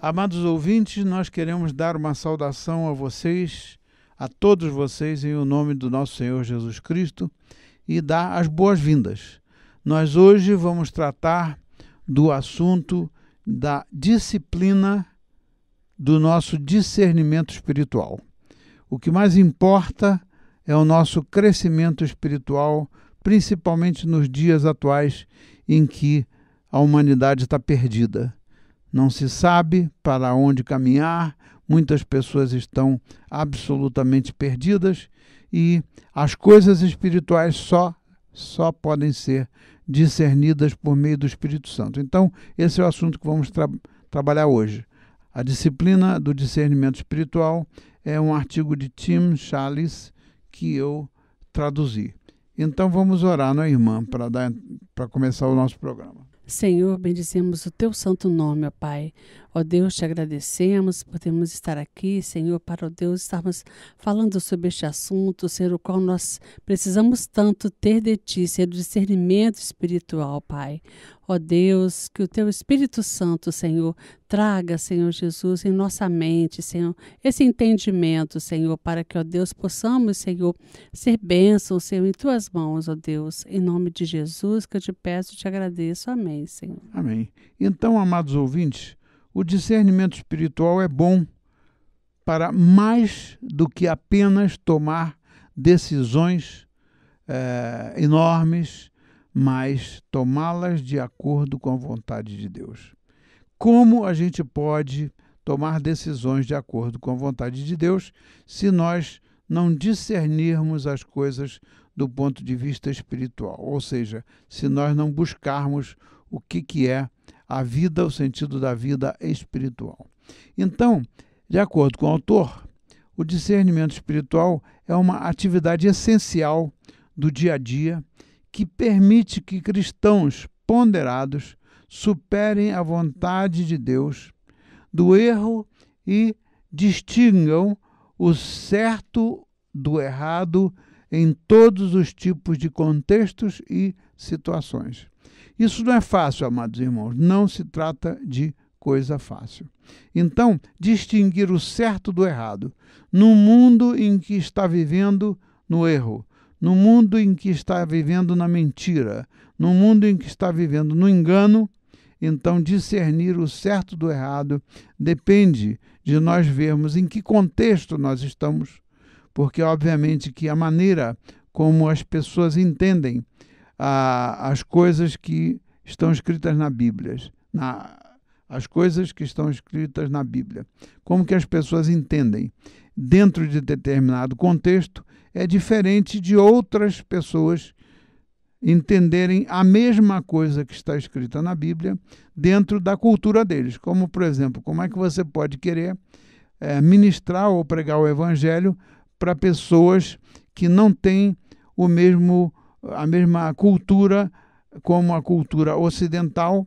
Amados ouvintes, nós queremos dar uma saudação a vocês, a todos vocês, em o nome do nosso Senhor Jesus Cristo e dar as boas-vindas. Nós hoje vamos tratar do assunto da disciplina do nosso discernimento espiritual. O que mais importa é o nosso crescimento espiritual, principalmente nos dias atuais em que a humanidade está perdida. Não se sabe para onde caminhar, muitas pessoas estão absolutamente perdidas e as coisas espirituais só podem ser discernidas por meio do Espírito Santo. Então, esse é o assunto que vamos trabalhar hoje. A disciplina do discernimento espiritual é um artigo de Tim Challies que eu traduzi. Então, vamos orar, não é, irmã, para começar o nosso programa. Senhor, bendizemos o teu santo nome, ó Pai. Ó Deus, te agradecemos por termos estar aqui, Senhor, para, ó Deus, estarmos falando sobre este assunto, Senhor, o qual nós precisamos tanto ter de Ti, ser o discernimento espiritual, Pai. Ó Deus, que o Teu Espírito Santo, Senhor, traga, Senhor Jesus, em nossa mente, Senhor, esse entendimento, Senhor, para que, ó Deus, possamos, Senhor, ser bênçãos, Senhor, em Tuas mãos, ó Deus. Em nome de Jesus, que eu te peço e te agradeço. Amém, Senhor. Amém. Então, amados ouvintes, o discernimento espiritual é bom para mais do que apenas tomar decisões enormes, mas tomá-las de acordo com a vontade de Deus. Como a gente pode tomar decisões de acordo com a vontade de Deus se nós não discernirmos as coisas do ponto de vista espiritual? Ou seja, se nós não buscarmos o que é a vida, o sentido da vida espiritual. Então, de acordo com o autor, o discernimento espiritual é uma atividade essencial do dia a dia que permite que cristãos ponderados superem a vontade de Deus do erro e distingam o certo do errado em todos os tipos de contextos e situações. Isso não é fácil, amados irmãos, não se trata de coisa fácil. Então, distinguir o certo do errado, no mundo em que está vivendo no erro, no mundo em que está vivendo na mentira, no mundo em que está vivendo no engano, então discernir o certo do errado depende de nós vermos em que contexto nós estamos, porque obviamente que a maneira como as pessoas entendem as coisas que estão escritas na Bíblia, as coisas que estão escritas na Bíblia, como que as pessoas entendem dentro de determinado contexto, é diferente de outras pessoas entenderem a mesma coisa que está escrita na Bíblia dentro da cultura deles. Como, por exemplo, como é que você pode querer ministrar ou pregar o Evangelho para pessoas que não têm a mesma cultura como a cultura ocidental,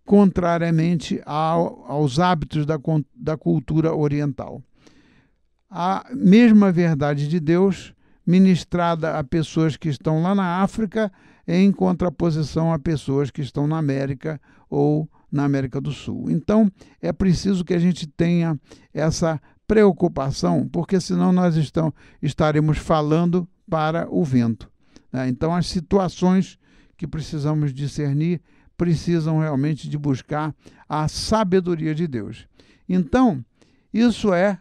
contrariamente aos hábitos da cultura oriental. A mesma verdade de Deus ministrada a pessoas que estão lá na África em contraposição a pessoas que estão na América ou na América do Sul. Então, é preciso que a gente tenha essa preocupação, porque senão nós estaremos falando para o vento. Então, as situações que precisamos discernir precisam realmente de buscar a sabedoria de Deus. Então, isso é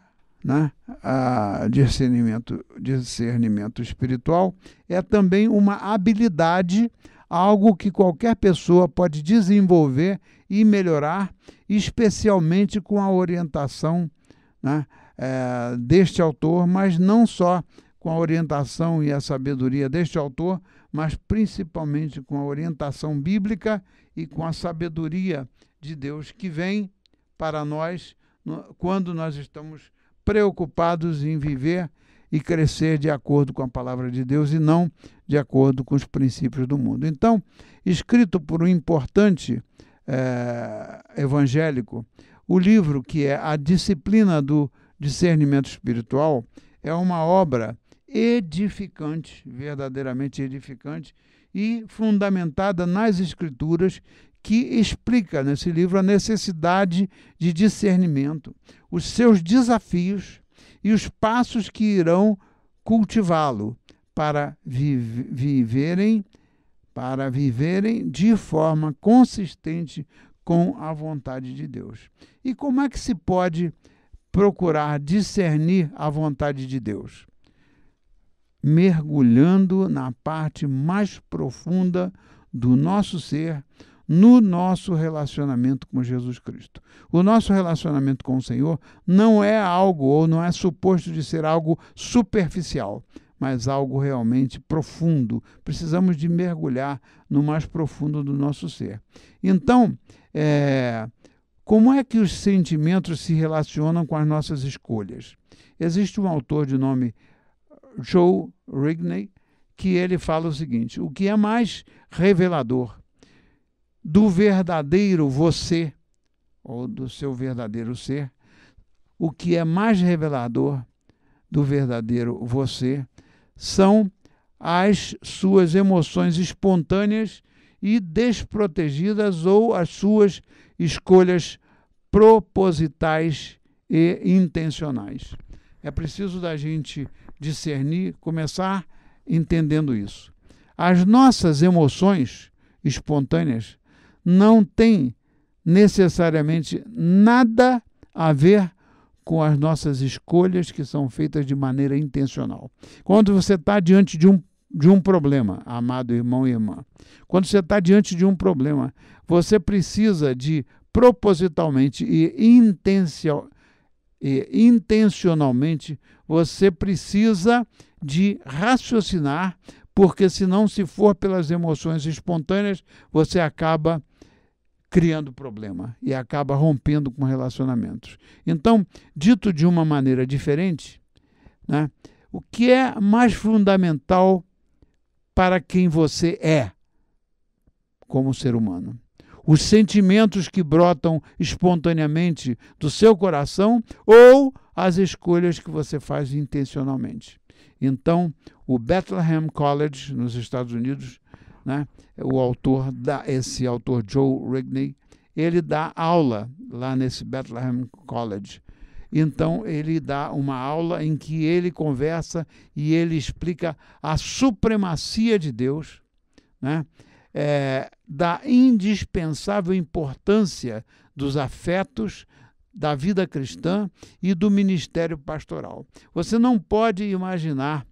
discernimento espiritual, é também uma habilidade, algo que qualquer pessoa pode desenvolver e melhorar, especialmente com a orientação deste autor, mas não só com a orientação e a sabedoria deste autor, mas principalmente com a orientação bíblica e com a sabedoria de Deus que vem para nós quando nós estamos preocupados em viver e crescer de acordo com a palavra de Deus e não de acordo com os princípios do mundo. Então, escrito por um importante evangélico, o livro que é A Disciplina do Discernimento Espiritual é uma obra edificante, verdadeiramente edificante, e fundamentada nas Escrituras, que explica nesse livro a necessidade de discernimento, os seus desafios e os passos que irão cultivá-lo para viverem de forma consistente com a vontade de Deus. E como é que se pode procurar discernir a vontade de Deus? Mergulhando na parte mais profunda do nosso ser, no nosso relacionamento com Jesus Cristo. O nosso relacionamento com o Senhor não é algo, ou não é suposto de ser algo superficial, mas algo realmente profundo. Precisamos de mergulhar no mais profundo do nosso ser. Então, como é que os sentimentos se relacionam com as nossas escolhas? Existe um autor de nome Joe Rigney, que ele fala o seguinte: o que é mais revelador do verdadeiro você, ou do seu verdadeiro ser, o que é mais revelador do verdadeiro você são as suas emoções espontâneas e desprotegidas ou as suas escolhas propositais e intencionais. É preciso da gente discernir, começar entendendo isso. As nossas emoções espontâneas não têm necessariamente nada a ver com as nossas escolhas que são feitas de maneira intencional. Quando você está diante de um problema, amado irmão e irmã, quando você está diante de um problema, você precisa de propositalmente e intencionalmente, você precisa de raciocinar, porque senão, se for pelas emoções espontâneas, você acaba criando problema e acaba rompendo com relacionamentos. Então, dito de uma maneira diferente, né, o que é mais fundamental para quem você é como ser humano? Os sentimentos que brotam espontaneamente do seu coração ou as escolhas que você faz intencionalmente? Então, o Bethlehem College, nos Estados Unidos, né, esse autor Joe Rigney, ele dá aula lá nesse Bethlehem College. Então, ele dá uma aula em que ele conversa e ele explica a supremacia de Deus, né, da indispensável importância dos afetos, da vida cristã e do ministério pastoral. Você não pode imaginar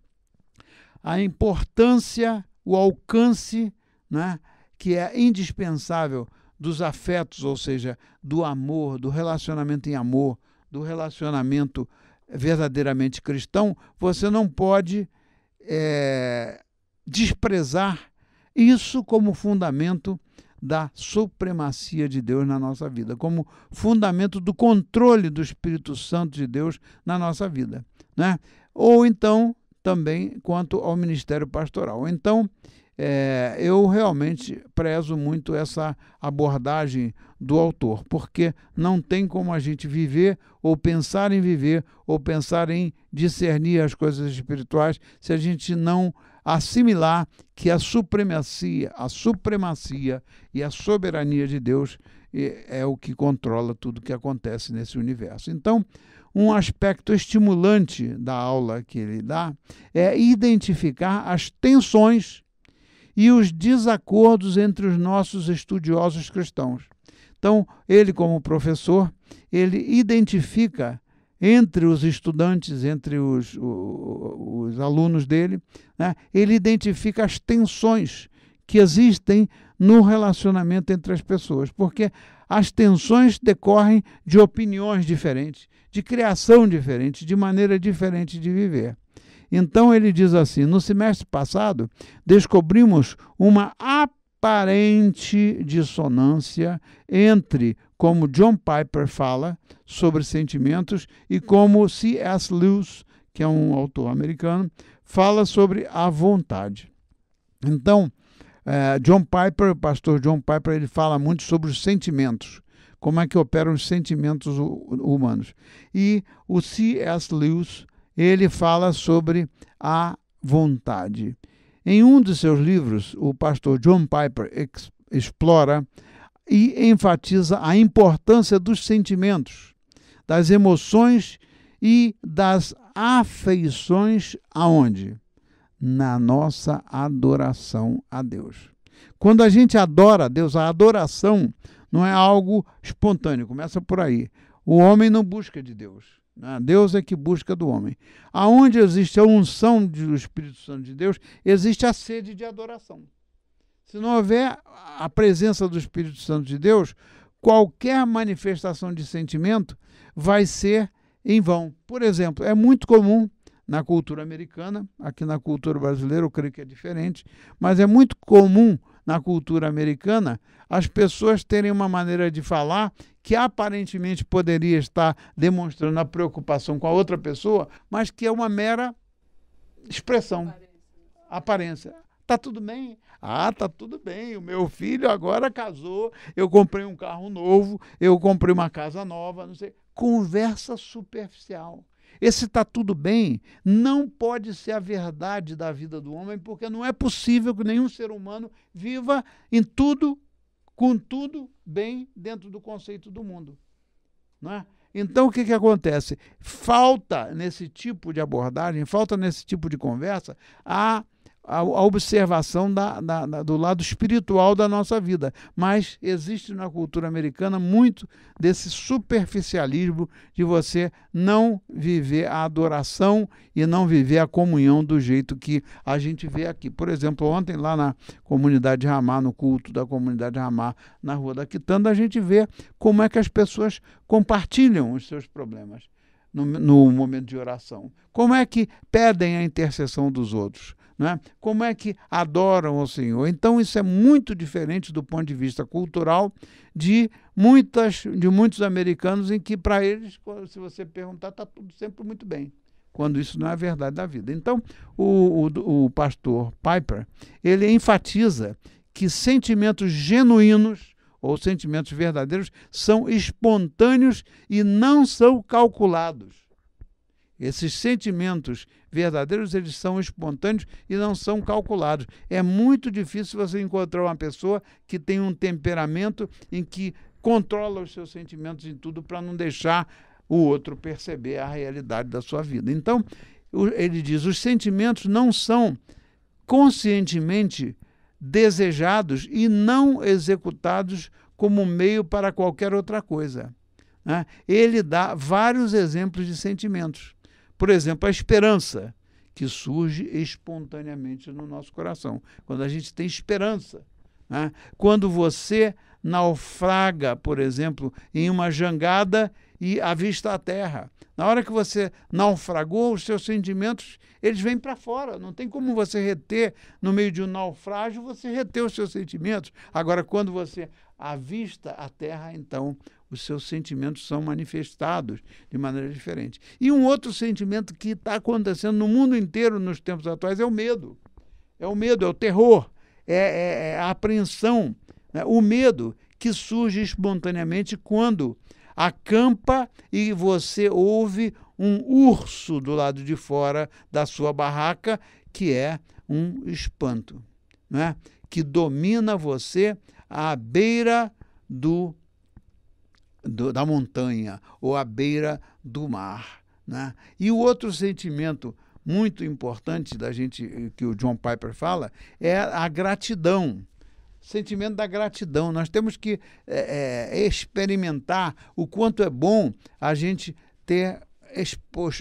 a importância, o alcance, né, que é indispensável dos afetos, ou seja, do amor, do relacionamento em amor, do relacionamento verdadeiramente cristão. Você não pode desprezar isso como fundamento da supremacia de Deus na nossa vida, como fundamento do controle do Espírito Santo de Deus na nossa vida, né? Ou então, também, quanto ao ministério pastoral. Então, eu realmente prezo muito essa abordagem do autor, porque não tem como a gente viver, ou pensar em viver, ou pensar em discernir as coisas espirituais, se a gente não assimilar que a supremacia e a soberania de Deus é o que controla tudo que acontece nesse universo. Então, um aspecto estimulante da aula que ele dá é identificar as tensões e os desacordos entre os nossos estudiosos cristãos. Então, ele, como professor, ele identifica entre os estudantes, entre os alunos dele, né, ele identifica as tensões que existem no relacionamento entre as pessoas, porque as tensões decorrem de opiniões diferentes, de criação diferente, de maneira diferente de viver. Então ele diz assim: no semestre passado descobrimos uma aparente dissonância entre como John Piper fala sobre sentimentos e como C.S. Lewis, que é um autor americano, fala sobre a vontade. Então, o pastor John Piper, ele fala muito sobre os sentimentos, como é que operam os sentimentos humanos. E o C.S. Lewis, ele fala sobre a vontade. Em um de seus livros, o pastor John Piper explora e enfatiza a importância dos sentimentos, das emoções e das afeições aonde? Na nossa adoração a Deus. Quando a gente adora a Deus, a adoração não é algo espontâneo, começa por aí. O homem não busca de Deus, né? Deus é que busca do homem. Aonde existe a unção do Espírito Santo de Deus, existe a sede de adoração. Se não houver a presença do Espírito Santo de Deus, qualquer manifestação de sentimento vai ser em vão. Por exemplo, é muito comum na cultura americana, aqui na cultura brasileira eu creio que é diferente, mas é muito comum na cultura americana as pessoas terem uma maneira de falar que aparentemente poderia estar demonstrando a preocupação com a outra pessoa, mas que é uma mera expressão, aparência. Tá tudo bem? Ah, tá tudo bem. O meu filho agora casou, eu comprei um carro novo, eu comprei uma casa nova, não sei. Conversa superficial. Esse tá tudo bem não pode ser a verdade da vida do homem, porque não é possível que nenhum ser humano viva em tudo, com tudo bem dentro do conceito do mundo, não é? Então, o que acontece? Falta nesse tipo de abordagem, falta nesse tipo de conversa a observação do lado espiritual da nossa vida. Mas existe na cultura americana muito desse superficialismo de você não viver a adoração e não viver a comunhão do jeito que a gente vê aqui. Por exemplo, ontem lá na comunidade Ramá, no culto da comunidade Ramá, na Rua da Quitanda, a gente vê como é que as pessoas compartilham os seus problemas no momento de oração. Como é que pedem a intercessão dos outros? Né? Como é que adoram o Senhor? Então isso é muito diferente do ponto de vista cultural de muitos americanos, em que para eles, se você perguntar, está tudo sempre muito bem, quando isso não é a verdade da vida. Então o pastor Piper, ele enfatiza que sentimentos genuínos ou sentimentos verdadeiros são espontâneos e não são calculados. Esses sentimentos verdadeiros, eles são espontâneos e não são calculados. É muito difícil você encontrar uma pessoa que tem um temperamento em que controla os seus sentimentos em tudo para não deixar o outro perceber a realidade da sua vida. Então, ele diz, os sentimentos não são conscientemente desejados e não executados como meio para qualquer outra coisa, né? Ele dá vários exemplos de sentimentos. Por exemplo, a esperança, que surge espontaneamente no nosso coração. Quando a gente tem esperança, né? Quando você naufraga, por exemplo, em uma jangada e avista a terra. Na hora que você naufragou, os seus sentimentos, eles vêm para fora. Não tem como você reter, no meio de um naufrágio, você reter os seus sentimentos. Agora, quando você avista a terra, então os seus sentimentos são manifestados de maneira diferente. E um outro sentimento que está acontecendo no mundo inteiro nos tempos atuais é o medo. É o medo, é o terror, é a apreensão, né? O medo que surge espontaneamente quando acampa e você ouve um urso do lado de fora da sua barraca, que é um espanto, né? Que domina você à beira da montanha ou à beira do mar, né? E o outro sentimento muito importante que o John Piper fala é a gratidão. Sentimento da gratidão. Nós temos que experimentar o quanto é bom a gente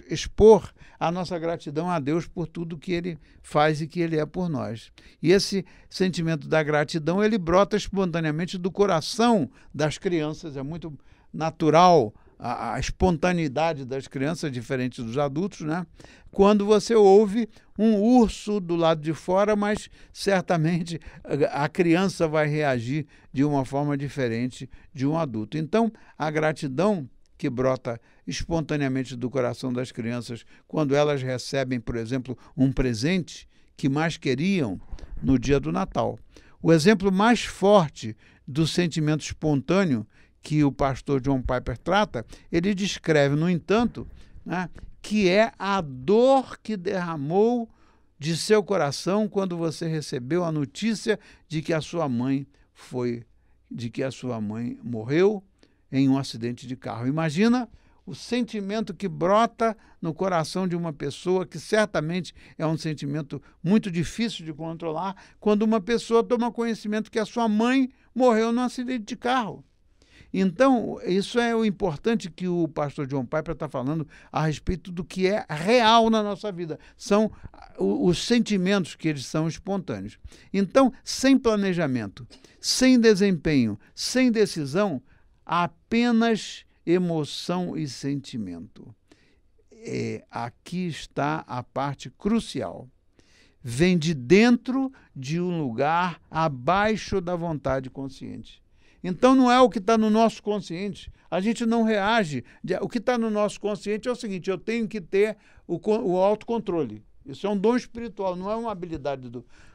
expor a nossa gratidão a Deus por tudo que Ele faz e que Ele é por nós. E esse sentimento da gratidão, ele brota espontaneamente do coração das crianças. É muito natural a espontaneidade das crianças, diferente dos adultos, né? Quando você ouve um urso do lado de fora, mas certamente a criança vai reagir de uma forma diferente de um adulto. Então, a gratidão que brota espontaneamente do coração das crianças quando elas recebem, por exemplo, um presente que mais queriam no dia do Natal. O exemplo mais forte do sentimento espontâneo que o pastor John Piper trata, ele descreve, no entanto, né, que é a dor que derramou de seu coração quando você recebeu a notícia de que a sua mãe foi de que a sua mãe morreu em um acidente de carro. Imagina o sentimento que brota no coração de uma pessoa, que certamente é um sentimento muito difícil de controlar, quando uma pessoa toma conhecimento que a sua mãe morreu num acidente de carro. Então, isso é o importante que o pastor John Piper está falando a respeito do que é real na nossa vida. São os sentimentos que eles são espontâneos. Então, sem planejamento, sem desempenho, sem decisão, há apenas emoção e sentimento. Aqui está a parte crucial. Vem de dentro de um lugar abaixo da vontade consciente. Então, não é o que está no nosso consciente. A gente não reage. O que está no nosso consciente é o seguinte: eu tenho que ter o autocontrole. Isso é um dom espiritual, não é uma habilidade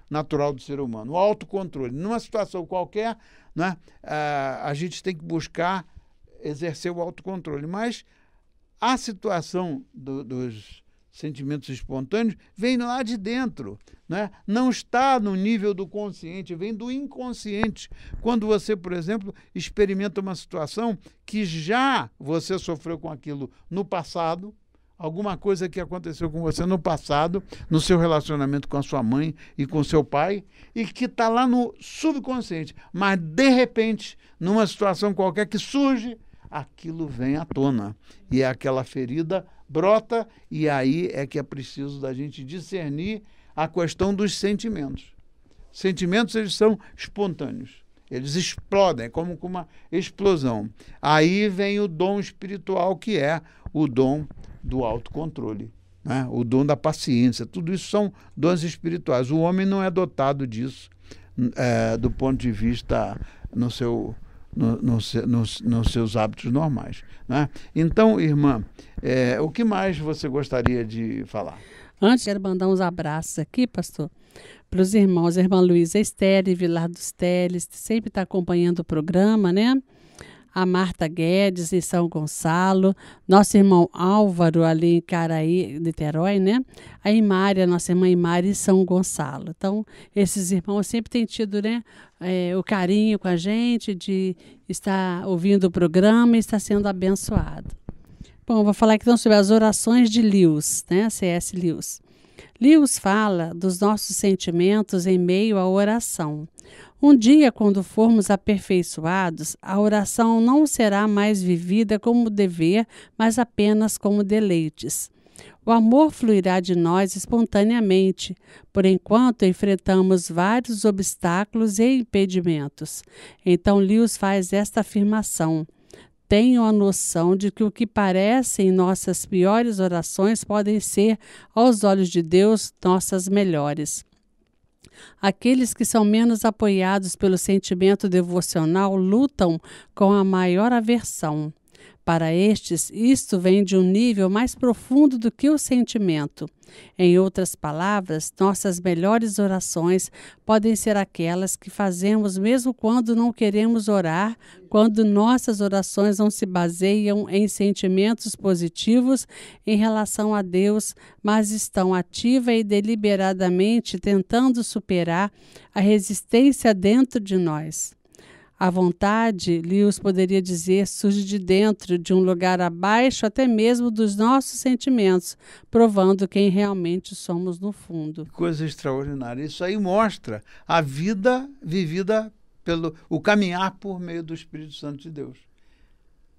natural do ser humano. O autocontrole. Numa situação qualquer, né, a gente tem que buscar exercer o autocontrole. Mas a situação dos sentimentos espontâneos vem lá de dentro, né? Não está no nível do consciente, vem do inconsciente. Quando você, por exemplo, experimenta uma situação que já você sofreu com aquilo no passado, alguma coisa que aconteceu com você no passado, no seu relacionamento com a sua mãe e com seu pai, e que está lá no subconsciente, mas de repente, numa situação qualquer que surge, aquilo vem à tona e aquela ferida brota, e aí é que é preciso da gente discernir a questão dos sentimentos. Sentimentos, eles são espontâneos, eles explodem, é como uma explosão. Aí vem o dom espiritual, que é o dom do autocontrole, né? O dom da paciência. Tudo isso são dons espirituais. O homem não é dotado disso do ponto de vista nos seus hábitos normais, né? Então, irmã, o que mais você gostaria de falar? Antes, quero mandar uns abraços aqui, pastor, para os irmãos. A irmã Luísa Estérez, Vilar dos Teles, sempre está acompanhando o programa, né? A Marta Guedes, em São Gonçalo. Nosso irmão Álvaro, ali em Caraí, Niterói, né? A Imária, nossa irmã Imária, em São Gonçalo. Então, esses irmãos sempre têm tido, né, o carinho com a gente, de estar ouvindo o programa e estar sendo abençoado. Bom, vou falar aqui então sobre as orações de Lewis, né? C.S. Lewis. Lewis fala dos nossos sentimentos em meio à oração. Um dia, quando formos aperfeiçoados, a oração não será mais vivida como dever, mas apenas como deleites. O amor fluirá de nós espontaneamente. Por enquanto, enfrentamos vários obstáculos e impedimentos. Então, Lewis faz esta afirmação: tenho a noção de que o que parecem nossas piores orações podem ser, aos olhos de Deus, nossas melhores. Aqueles que são menos apoiados pelo sentimento devocional lutam com a maior aversão. Para estes, isto vem de um nível mais profundo do que o sentimento. Em outras palavras, nossas melhores orações podem ser aquelas que fazemos mesmo quando não queremos orar, quando nossas orações não se baseiam em sentimentos positivos em relação a Deus, mas estão ativa e deliberadamente tentando superar a resistência dentro de nós. A vontade, Lewis poderia dizer, surge de dentro, de um lugar abaixo até mesmo dos nossos sentimentos, provando quem realmente somos no fundo. Coisa extraordinária. Isso aí mostra a vida vivida o caminhar por meio do Espírito Santo de Deus.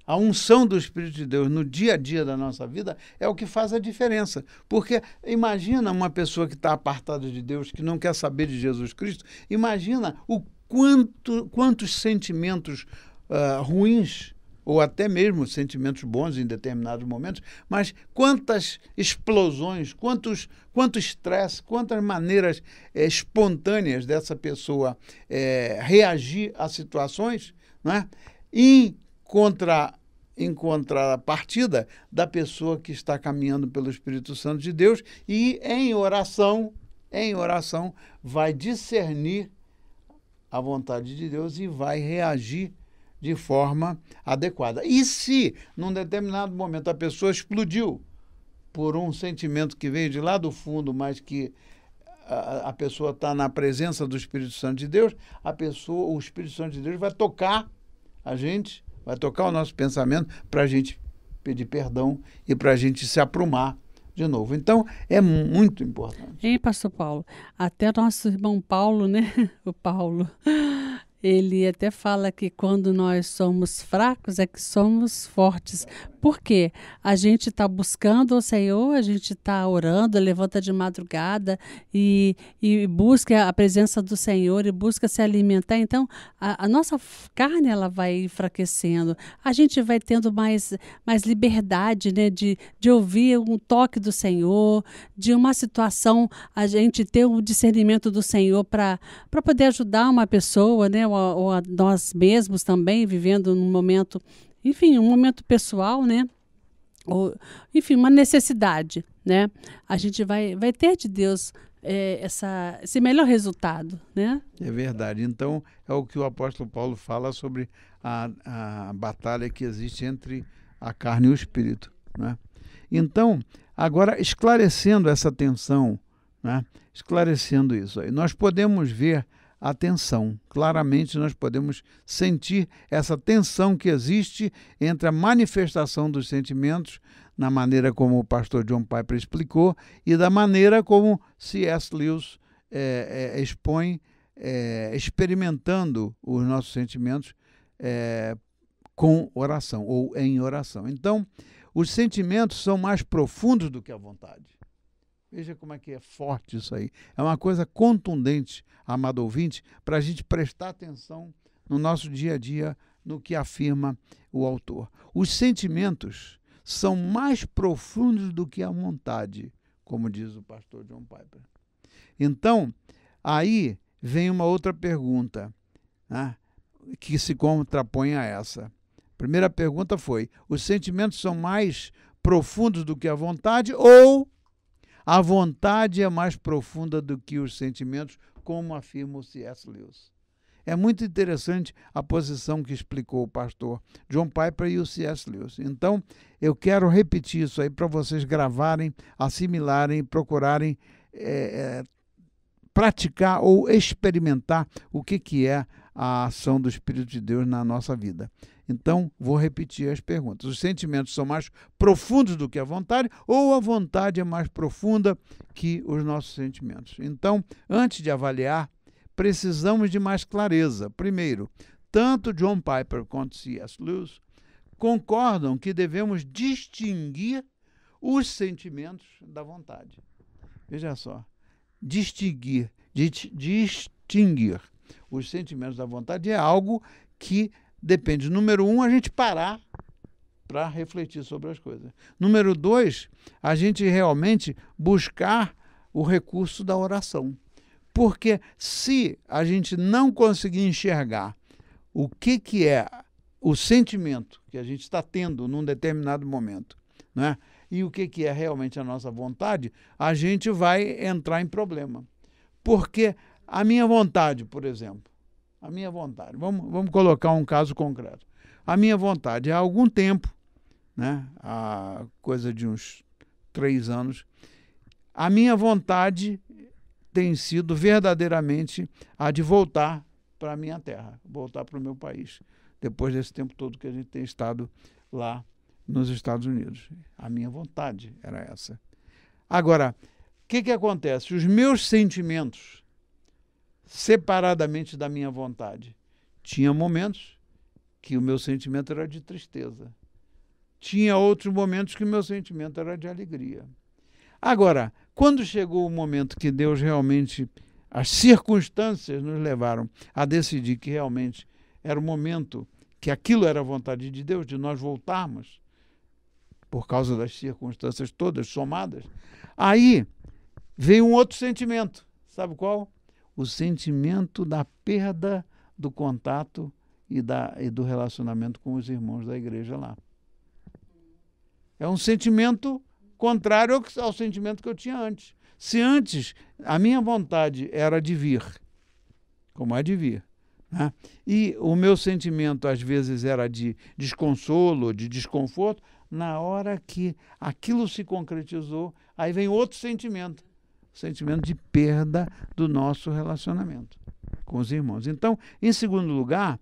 A unção do Espírito de Deus no dia a dia da nossa vida é o que faz a diferença. Porque imagina uma pessoa que está apartada de Deus, que não quer saber de Jesus Cristo, imagina quantos sentimentos ruins, ou até mesmo sentimentos bons em determinados momentos, mas quantas explosões, quanto estresse, quantas maneiras espontâneas dessa pessoa reagir a situações, né? Em contrapartida da pessoa que está caminhando pelo Espírito Santo de Deus e em oração vai discernir a vontade de Deus e vai reagir de forma adequada. E se, num determinado momento, a pessoa explodiu por um sentimento que veio de lá do fundo, mas que a pessoa está na presença do Espírito Santo de Deus, o Espírito Santo de Deus vai tocar a gente, vai tocar o nosso pensamento para a gente pedir perdão e para a gente se aprumar de novo. Então, é muito importante. Hein, pastor Paulo? Até nosso irmão Paulo, né? O Paulo, ele até fala que quando nós somos fracos é que somos fortes. Por quê? A gente está buscando o Senhor, a gente está orando, levanta de madrugada e busca a presença do Senhor e busca se alimentar. Então, a nossa carne ela vai enfraquecendo. A gente vai tendo mais liberdade, né, de ouvir um toque do Senhor, de uma situação, a gente ter um discernimento do Senhor para poder ajudar uma pessoa, né, ou a nós mesmos também, vivendo num momento, enfim, um momento pessoal, né? Ou, enfim, uma necessidade, né? A gente vai ter de Deus esse melhor resultado, né? É verdade. Então, é o que o apóstolo Paulo fala sobre a batalha que existe entre a carne e o espírito, né? Então, agora, esclarecendo essa tensão, né? Esclarecendo isso aí, nós podemos ver a tensão. Claramente nós podemos sentir essa tensão que existe entre a manifestação dos sentimentos, na maneira como o pastor John Piper explicou, e da maneira como C.S. Lewis expõe, experimentando os nossos sentimentos com oração, ou em oração. Então, os sentimentos são mais profundos do que a vontade. Veja como é que é forte isso aí. É uma coisa contundente, amado ouvinte, para a gente prestar atenção no nosso dia a dia, no que afirma o autor. Os sentimentos são mais profundos do que a vontade, como diz o pastor John Piper. Então, aí vem uma outra pergunta, né, que se contrapõe a essa. A primeira pergunta foi: os sentimentos são mais profundos do que a vontade, ou a vontade é mais profunda do que os sentimentos, como afirma o C.S. Lewis? É muito interessante a posição que explicou o pastor John Piper e o C.S. Lewis. Então, eu quero repetir isso aí para vocês gravarem, assimilarem, procurarem praticar ou experimentar o que é a ação do Espírito de Deus na nossa vida. Então, vou repetir as perguntas. Os sentimentos são mais profundos do que a vontade, ou a vontade é mais profunda que os nossos sentimentos? Então, antes de avaliar, precisamos de mais clareza. Primeiro, tanto John Piper quanto C.S. Lewis concordam que devemos distinguir os sentimentos da vontade. Veja só, distinguir os sentimentos da vontade é algo que depende, número um, a gente parar para refletir sobre as coisas. Número dois, a gente realmente buscar o recurso da oração. Porque se a gente não conseguir enxergar o que é o sentimento que a gente está tendo num determinado momento, né, e o que é realmente a nossa vontade, a gente vai entrar em problema. Porque a minha vontade, por exemplo, a minha vontade, vamos colocar um caso concreto. A minha vontade, há algum tempo, né, há coisa de uns 3 anos, a minha vontade tem sido verdadeiramente a de voltar para a minha terra, voltar para o meu país, depois desse tempo todo que a gente tem estado lá nos Estados Unidos. A minha vontade era essa. Agora, o que acontece? Os meus sentimentos, separadamente da minha vontade, tinha momentos que o meu sentimento era de tristeza. Tinha outros momentos que o meu sentimento era de alegria. Agora, quando chegou o momento que Deus realmente, as circunstâncias nos levaram a decidir que realmente era o momento que aquilo era a vontade de Deus, de nós voltarmos, por causa das circunstâncias todas somadas, aí veio um outro sentimento. Sabe qual? O sentimento da perda do contato e do relacionamento com os irmãos da igreja lá. É um sentimento contrário ao sentimento que eu tinha antes. Se antes a minha vontade era de vir, como é de vir, né, e o meu sentimento às vezes era de desconsolo, de desconforto, na hora que aquilo se concretizou, aí vem outro sentimento. sentimento de perda do nosso relacionamento com os irmãos. Então, em segundo lugar,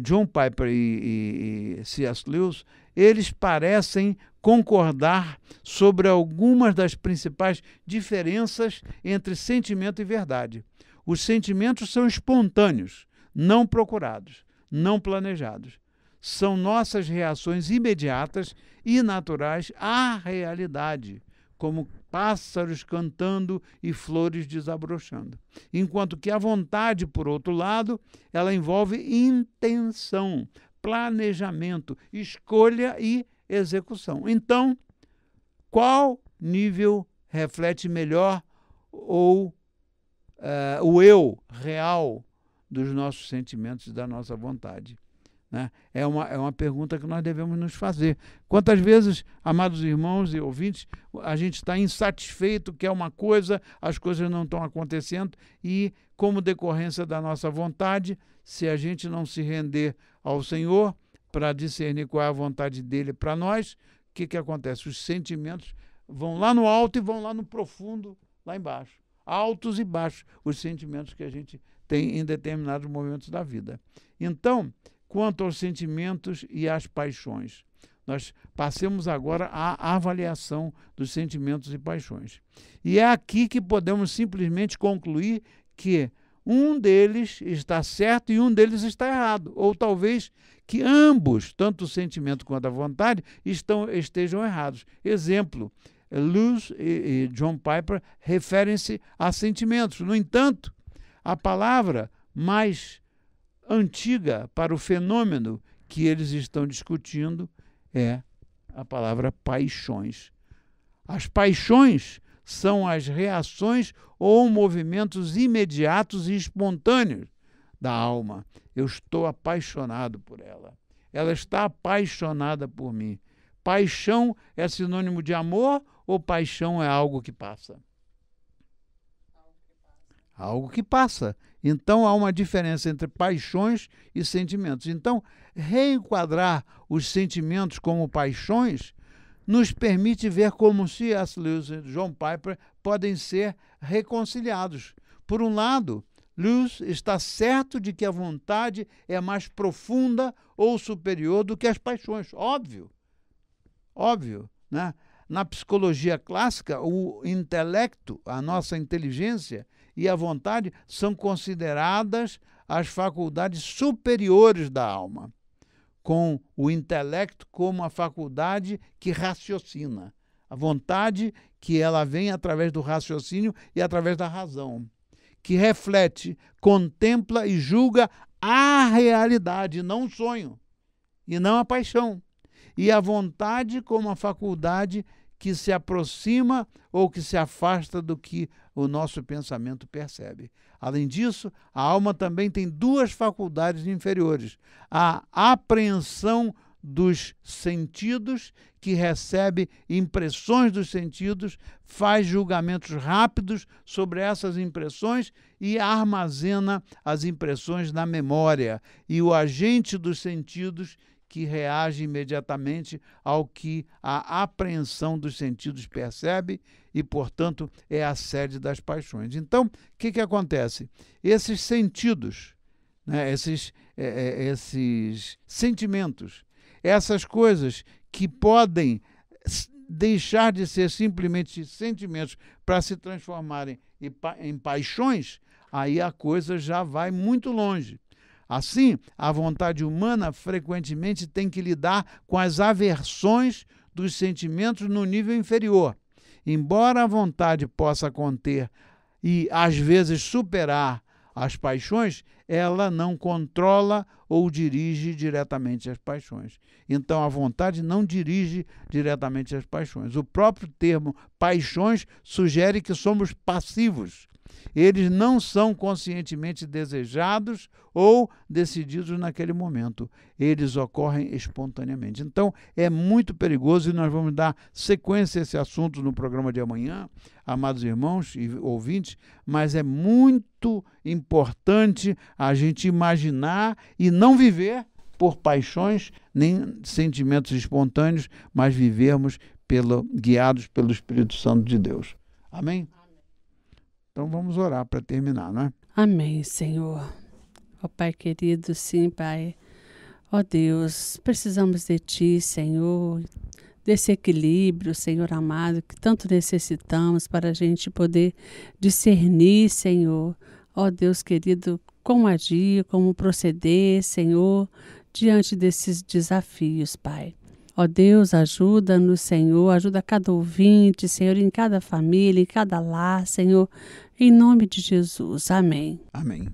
John Piper e C.S. Lewis, eles parecem concordar sobre algumas das principais diferenças entre sentimento e verdade. Os sentimentos são espontâneos, não procurados, não planejados. São nossas reações imediatas e naturais à realidade, como pássaros cantando e flores desabrochando. Enquanto que a vontade, por outro lado, ela envolve intenção, planejamento, escolha e execução. Então, qual nível reflete melhor o eu real dos nossos sentimentos e da nossa vontade? Né? É uma pergunta que nós devemos nos fazer. Quantas vezes, amados irmãos e ouvintes, a gente está insatisfeito, quer uma coisa, as coisas não estão acontecendo e, como decorrência da nossa vontade, se a gente não se render ao Senhor para discernir qual é a vontade dele para nós, o que acontece? Os sentimentos vão lá no alto e vão lá no profundo, lá embaixo. Altos e baixos, os sentimentos que a gente tem em determinados momentos da vida. Então, quanto aos sentimentos e às paixões, nós passemos agora à avaliação dos sentimentos e paixões. E é aqui que podemos simplesmente concluir que um deles está certo e um deles está errado. Ou talvez que ambos, tanto o sentimento quanto a vontade, estejam errados. Exemplo, Lewis e John Piper referem-se a sentimentos. No entanto, a palavra mais antiga para o fenômeno que eles estão discutindo é a palavra paixões. As paixões são as reações ou movimentos imediatos e espontâneos da alma. Eu estou apaixonado por ela. Ela está apaixonada por mim. Paixão é sinônimo de amor ou paixão é algo que passa? Algo que passa. Então, há uma diferença entre paixões e sentimentos. Então, reenquadrar os sentimentos como paixões nos permite ver como C.S. Lewis e John Piper podem ser reconciliados. Por um lado, Lewis está certo de que a vontade é mais profunda ou superior do que as paixões. Óbvio, né? Na psicologia clássica, o intelecto, a nossa inteligência e a vontade são consideradas as faculdades superiores da alma, com o intelecto como a faculdade que raciocina, a vontade que ela vem através do raciocínio e através da razão, que reflete, contempla e julga a realidade, não o sonho, e não a paixão, e a vontade como a faculdade que se aproxima ou que se afasta do que o nosso pensamento percebe. Além disso, a alma também tem duas faculdades inferiores: a apreensão dos sentidos, que recebe impressões dos sentidos, faz julgamentos rápidos sobre essas impressões e armazena as impressões na memória, e o agente dos sentidos que reage imediatamente ao que a apreensão dos sentidos percebe e, portanto, é a sede das paixões. Então, o que acontece? Esses sentidos, né, esses sentimentos, essas coisas que podem deixar de ser simplesmente sentimentos para se transformarem em paixões, aí a coisa já vai muito longe. Assim, a vontade humana frequentemente tem que lidar com as aversões dos sentimentos no nível inferior. Embora a vontade possa conter e, às vezes, superar as paixões, ela não controla ou dirige diretamente as paixões. Então, a vontade não dirige diretamente as paixões. O próprio termo paixões sugere que somos passivos. Eles não são conscientemente desejados ou decididos naquele momento. Eles ocorrem espontaneamente. Então, é muito perigoso e nós vamos dar sequência a esse assunto no programa de amanhã, amados irmãos e ouvintes, mas é muito importante a gente imaginar e não viver por paixões nem sentimentos espontâneos, mas vivermos guiados pelo Espírito Santo de Deus. Amém? Então vamos orar para terminar, não é? Amém, Senhor. Ó Pai querido, sim, Pai. Ó Deus, precisamos de Ti, Senhor, desse equilíbrio, Senhor amado, que tanto necessitamos para a gente poder discernir, Senhor. Ó Deus querido, como agir, como proceder, Senhor, diante desses desafios, Pai. Ó Deus, ajuda-nos, Senhor, ajuda cada ouvinte, Senhor, em cada família, em cada lar, Senhor, em nome de Jesus. Amém. Amém.